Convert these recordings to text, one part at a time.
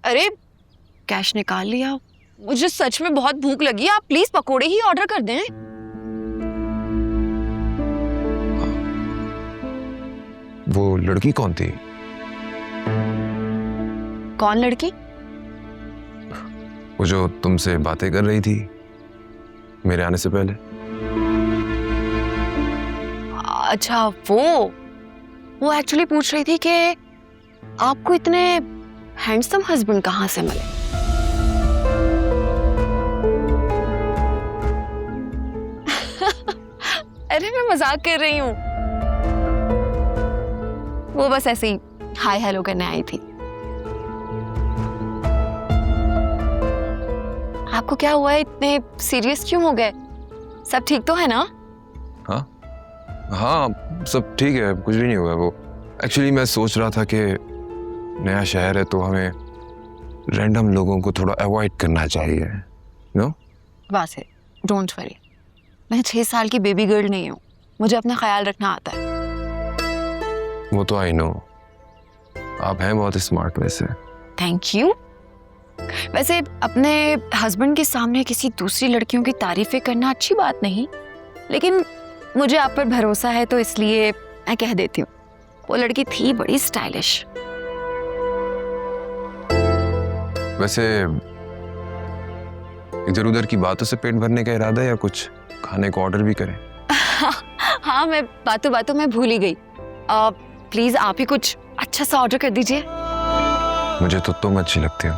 अरे कैश निकाल लिया, मुझे सच में बहुत भूख लगी है, आप प्लीज पकोड़े ही ऑर्डर कर दें। वो लड़की कौन थी? कौन लड़की? वो जो तुमसे बातें कर रही थी मेरे आने से पहले। अच्छा वो एक्चुअली पूछ रही थी कि आपको इतने हैंडसम हस्बैंड कहाँ से मिले। अरे मैं मजाक कर रही हूँ, वो बस ऐसे ही हाय हेलो करने आई थी। आपको क्या हुआ है, इतने सीरियस क्यों हो गए? सब ठीक तो है ना? हाँ सब ठीक है, कुछ भी नहीं हुआ। वो एक्चुअली मैं सोच रहा था कि नया शहर है तो हमें रैंडम लोगों को थोड़ा अवॉइड करना चाहिए, नो? बस है, डोंट वरी, मैं 6 साल की बेबी गर्ल नहीं हूँ, मुझे अपना ख्याल रखना आता है। वो तो आई नो, आप हैं बहुत स्मार्ट वैसे। Thank you. वैसे अपने हस्बैंड के सामने किसी दूसरी लड़कियों की तारीफें करना अच्छी बात नहीं, लेकिन मुझे आप पर भरोसा है तो इसलिए मैं कह देती हूँ, वो लड़की थी बड़ी स्टाइलिश। वैसे इधर उधर की बातों से पेट भरने का इरादा है या कुछ खाने को ऑर्डर भी करें? हाँ मैं बातों बातों में भूल ही गई। प्लीज आप ही कुछ अच्छा सा ऑर्डर कर दीजिए। मुझे तो तुम अच्छी लगती हो।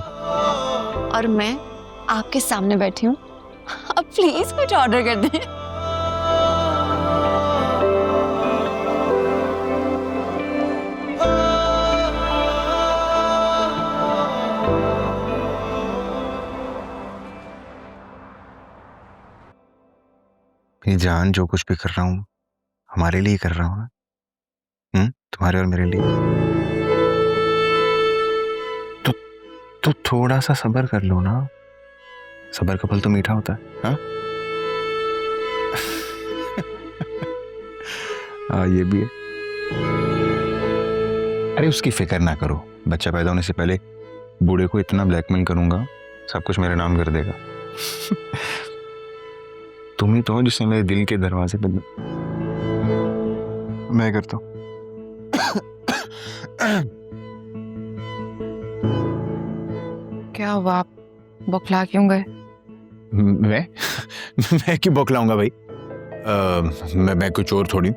और मैं आपके सामने बैठी हूँ, आप प्लीज कुछ ऑर्डर कर दें। ये जान, जो कुछ भी कर रहा हूँ हमारे लिए कर रहा हूँ ना, तुम्हारे और मेरे लिए। तो थोड़ा सा सब्र कर लो ना, सब्र का फल तो मीठा होता है। हाँ हाँ ये भी है। अरे उसकी फिक्र ना करो, बच्चा पैदा होने से पहले बूढ़े को इतना ब्लैकमेल करूंगा, सब कुछ मेरे नाम कर देगा। तुम ही तो हो जिसने मेरे दिल के दरवाजे पे। मैं करता हूँ। क्या हुआ, आप बौखला क्यों गए? मैं क्यों बौखलाऊंगा भाई? मैं कुछ और थोड़ी।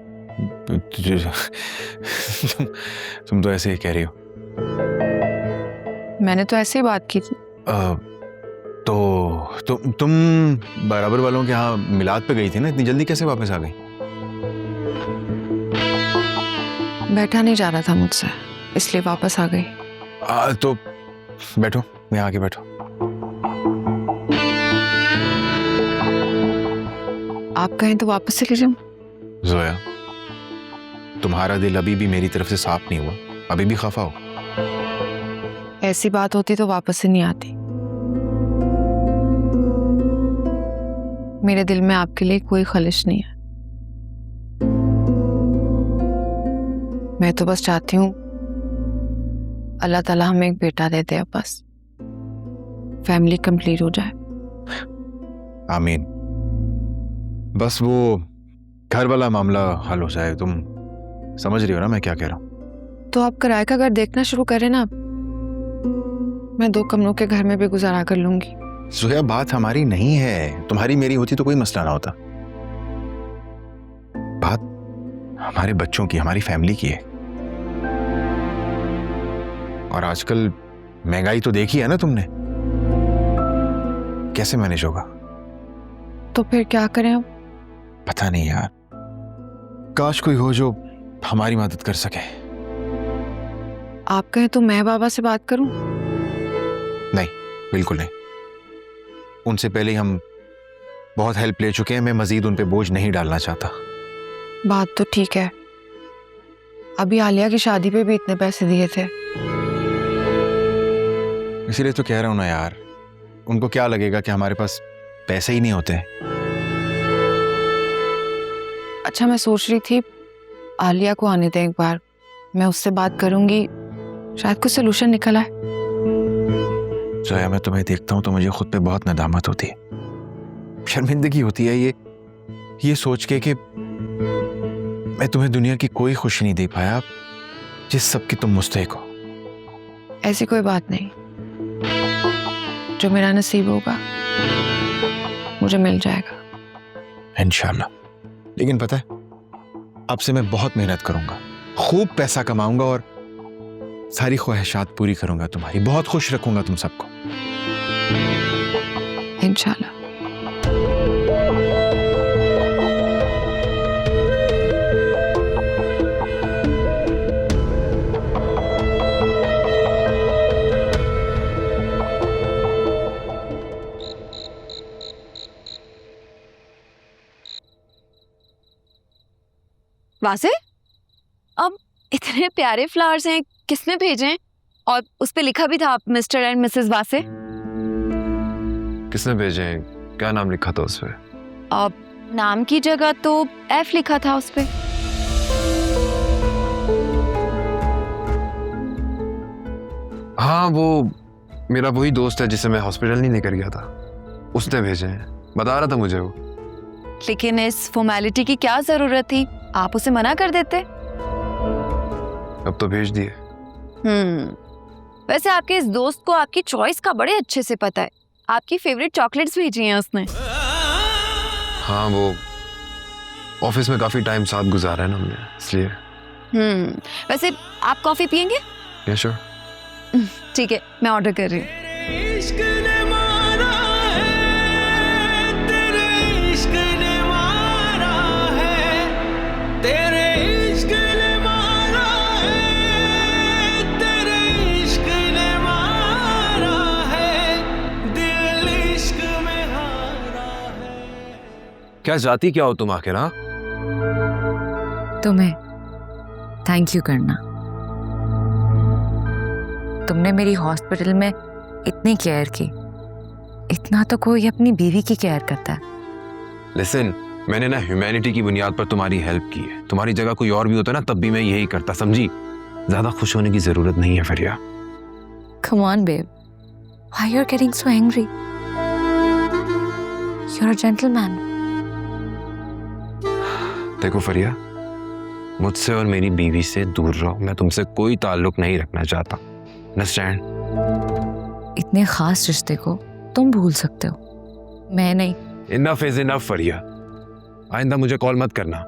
तुम तो ऐसे ही कह रही हो। मैंने तो ऐसे ही बात की थी। तो तुम बराबर वालों के यहाँ मिलाद पे गई थी ना, इतनी जल्दी कैसे वापस आ गई? बैठा नहीं जा रहा था मुझसे, इसलिए वापस आ गई। तो बैठो, यहाँ आके बैठो। आप कहें तो वापस चली जाऊं? जोया, तुम्हारा दिल अभी भी मेरी तरफ से साफ नहीं हुआ, अभी भी खफा हो? ऐसी बात होती तो वापस से नहीं आती। मेरे दिल में आपके लिए कोई खलिश नहीं है। मैं तो बस चाहती हूँ अल्लाह ताला हमें एक बेटा दे दे, बस फैमिली कंप्लीट हो जाए। आमीन। बस वो घर वाला मामला हल हो जाए। तुम समझ रही हो ना मैं क्या कह रहा हूँ? तो आप किराए का घर देखना शुरू करें ना, मैं 2 कमरों के घर में भी गुजारा कर लूंगी। जोया, बात हमारी नहीं है, तुम्हारी मेरी होती तो कोई मसला ना होता। बात हमारे बच्चों की, हमारी फैमिली की है। और आजकल महंगाई तो देखी है ना तुमने, कैसे मैनेज होगा? तो फिर क्या करें हम? पता नहीं यार, काश कोई हो जो हमारी मदद कर सके। आप कहें तो मैं बाबा से बात करूं? नहीं, बिल्कुल नहीं। उनसे पहले ही हम बहुत हेल्प ले चुके हैं, मैं मजीद उन पे बोझ नहीं डालना चाहता। बात तो ठीक है, अभी आलिया की शादी पे भी इतने पैसे दिए थे। इसीलिए तो कह रहा हूं ना यार, उनको क्या लगेगा कि हमारे पास पैसे ही नहीं होते। अच्छा मैं सोच रही थी आलिया को आने दें एक बार, मैं उससे बात करूंगी, शायद कुछ सोल्यूशन निकल आए। जोया, मैं तुम्हें देखता हूँ तो मुझे खुद पे बहुत नदामत होती है, शर्मिंदगी होती है ये सोच के कि मैं तुम्हें दुनिया की कोई खुशी नहीं दे पाया जिस सब की तुम मुस्तहिक हो। ऐसी कोई बात नहीं, जो मेरा नसीब होगा मुझे मिल जाएगा इंशाल्लाह। लेकिन पता है, अब से मैं बहुत मेहनत करूंगा, खूब पैसा कमाऊंगा और सारी ख्वाहिशात पूरी करूंगा तुम्हारी, बहुत खुश रखूंगा तुम सबको। इंशाल्लाह। वासे, अब इतने प्यारे फ्लावर्स हैं, किसने भेजे हैं? और उस पे लिखा भी था मिस्टर एंड मिसेस वासे। किसने भेजे हैं? क्या नाम लिखा था उस पे? अब नाम की जगह तो एफ लिखा था उस पे। हाँ, वो मेरा वही दोस्त है जिसे मैं हॉस्पिटल नहीं लेकर गया था, उसने भेजे हैं, बता रहा था मुझे वो। लेकिन इस फॉर्मेलिटी की क्या जरूरत थी? आप उसे मना कर देते। अब तो भेज दिए। वैसे आपके इस दोस्त को आपकी चॉइस का बड़े अच्छे से पता है। आपकी फेवरेट चॉकलेट्स भेजी हैं उसने। हाँ, वो ऑफिस में काफी टाइम साथ गुजारा है ना हमने, इसलिए। वैसे आप कॉफी पियेंगे? या श्योर। ठीक है, मैं ऑर्डर कर रही हूँ। क्या जाती क्या हो तुम आखिर? हाँ, तुम्हें थैंक यू करना। तुमने मेरी हॉस्पिटल में इतनी केयर की, इतना तो कोई अपनी बीवी की केयर करता है। लिसन, मैंने ना ह्यूमैनिटी की बुनियाद पर तुम्हारी हेल्प की है। तुम्हारी जगह कोई और भी होता ना तब भी मैं यही करता, समझी? ज्यादा खुश होने की जरूरत नहीं है फरिया। Come on, babe. Why you're getting so angry? You're a gentleman. देखो फरिया, मुझसे और मेरी बीवी से दूर रहो। मैं तुमसे कोई ताल्लुक नहीं रखना चाहता। अंडरस्टैंड? इतने खास रिश्ते को तुम भूल सकते हो, मैं नहीं। इनफ इज इनफ फरिया। आइंदा मुझे कॉल मत करना।